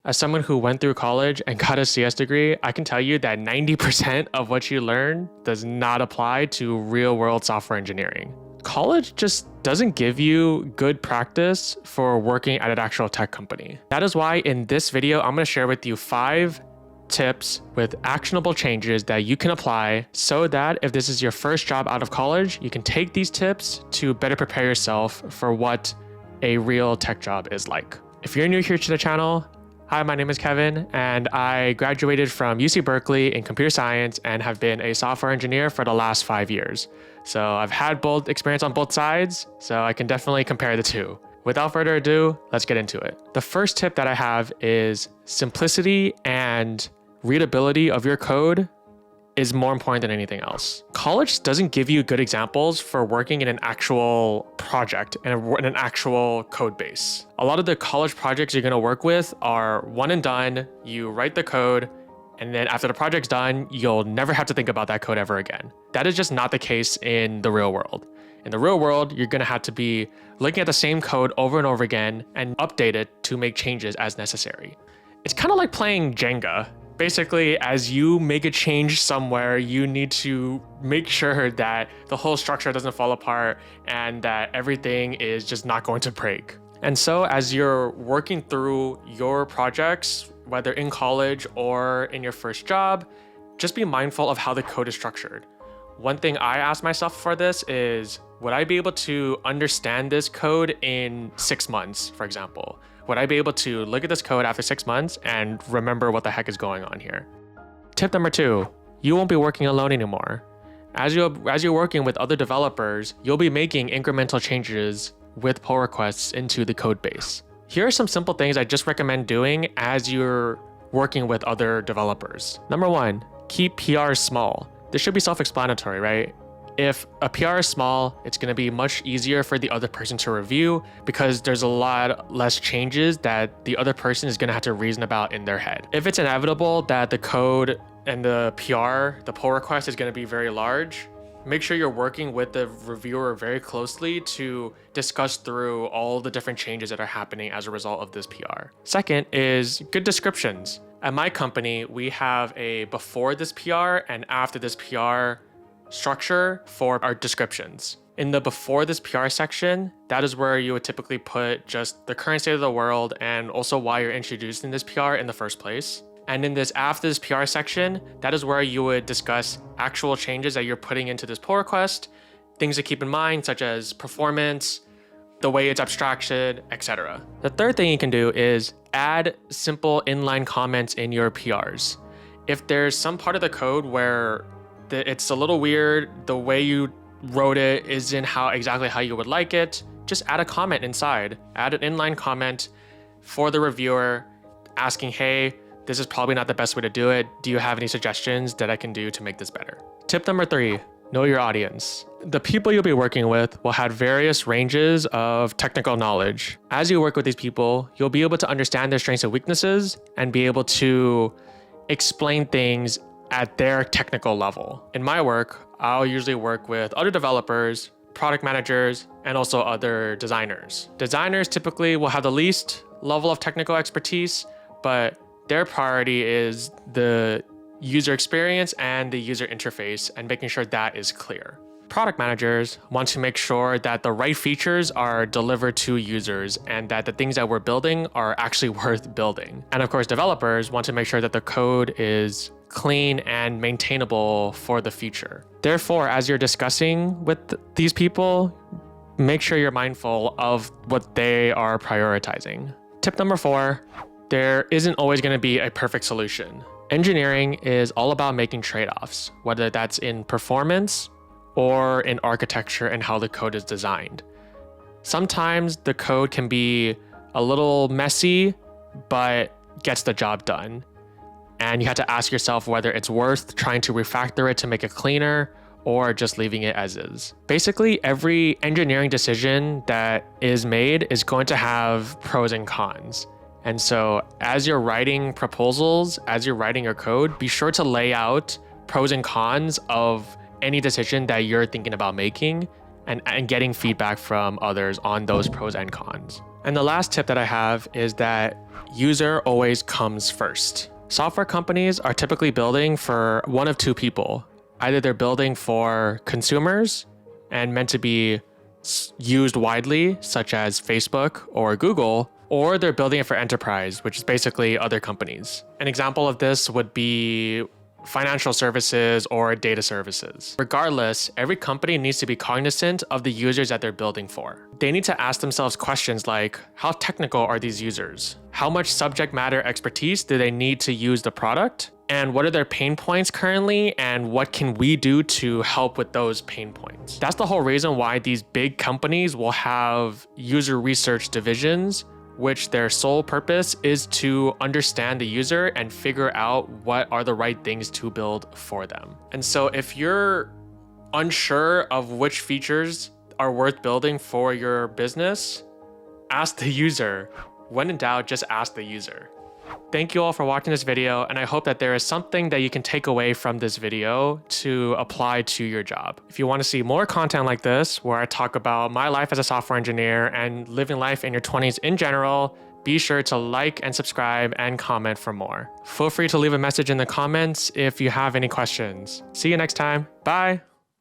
As someone who went through college and got a CS degree, I can tell you that 90% of what you learn does not apply to real-world software engineering. College just doesn't give you good practice for working at an actual tech company. That is why in this video, I'm going to share with you 5 tips with actionable changes that you can apply so that if this is your first job out of college, you can take these tips to better prepare yourself for what a real tech job is like. If you're new here to the channel, hi, my name is Kevin, and I graduated from UC Berkeley in computer science and have been a software engineer for the last 5 years. So I've had both experience on both sides, so I can definitely compare the two. Without further ado, let's get into it. The first tip that I have is simplicity and readability of your code is more important than anything else. College doesn't give you good examples for working in an actual project and in an actual code base. A lot of the college projects you're gonna work with are one and done. You write the code, and then after the project's done, you'll never have to think about that code ever again. That is just not the case in the real world. In the real world, you're gonna have to be looking at the same code over and over again and update it to make changes as necessary. It's kind of like playing Jenga. Basically, as you make a change somewhere, you need to make sure that the whole structure doesn't fall apart and that everything is just not going to break. And so as you're working through your projects, whether in college or in your first job, just be mindful of how the code is structured. One thing I ask myself for this is, would I be able to understand this code in 6 months, for example? Would I be able to look at this code after 6 months and remember what the heck is going on here? Tip number 2, you won't be working alone anymore. As you're working with other developers, you'll be making incremental changes with pull requests into the code base. Here are some simple things I just recommend doing as you're working with other developers. Number 1, keep PRs small. This should be self-explanatory, right? If a PR is small, it's going to be much easier for the other person to review because there's a lot less changes that the other person is going to have to reason about in their head. If it's inevitable that the code and the PR, the pull request is going to be very large, make sure you're working with the reviewer very closely to discuss through all the different changes that are happening as a result of this PR. Second is good descriptions. At my company, we have a before this PR and after this PR structure for our descriptions. In the before this PR section, that is where you would typically put just the current state of the world and also why you're introducing this PR in the first place. And in this after this PR section, that is where you would discuss actual changes that you're putting into this pull request, things to keep in mind such as performance, the way it's abstracted, etc. The third thing you can do is add simple inline comments in your PRs. If there's some part of the code where it's a little weird, the way you wrote it isn't exactly how you would like it, just add a comment inside. Add an inline comment for the reviewer asking, hey, this is probably not the best way to do it. Do you have any suggestions that I can do to make this better? Tip number 3, know your audience. The people you'll be working with will have various ranges of technical knowledge. As you work with these people, you'll be able to understand their strengths and weaknesses and be able to explain things at their technical level. In my work, I'll usually work with other developers, product managers, and also other designers. Designers typically will have the least level of technical expertise, but their priority is the user experience and the user interface and making sure that is clear. Product managers want to make sure that the right features are delivered to users and that the things that we're building are actually worth building. And of course, developers want to make sure that the code is clean and maintainable for the future. Therefore, as you're discussing with these people, make sure you're mindful of what they are prioritizing. Tip number 4, there isn't always going to be a perfect solution. Engineering is all about making trade-offs, whether that's in performance or in architecture and how the code is designed. Sometimes the code can be a little messy, but gets the job done. And you have to ask yourself whether it's worth trying to refactor it to make it cleaner or just leaving it as is. Basically, every engineering decision that is made is going to have pros and cons. And so as you're writing proposals, as you're writing your code, be sure to lay out pros and cons of any decision that you're thinking about making and getting feedback from others on those pros and cons. And the last tip that I have is that user always comes first. Software companies are typically building for one of two people. Either they're building for consumers and meant to be used widely, such as Facebook or Google, or they're building it for enterprise, which is basically other companies. An example of this would be financial services or data services. Regardless, every company needs to be cognizant of the users that they're building for. They need to ask themselves questions like, how technical are these users? How much subject matter expertise do they need to use the product? And what are their pain points currently? And what can we do to help with those pain points? That's the whole reason why these big companies will have user research divisions, which their sole purpose is to understand the user and figure out what are the right things to build for them. And so if you're unsure of which features are worth building for your business, ask the user. When in doubt, just ask the user. Thank you all for watching this video, and I hope that there is something that you can take away from this video to apply to your job. If you want to see more content like this, where I talk about my life as a software engineer and living life in your 20s in general, be sure to like and subscribe and comment for more. Feel free to leave a message in the comments if you have any questions. See you next time. Bye.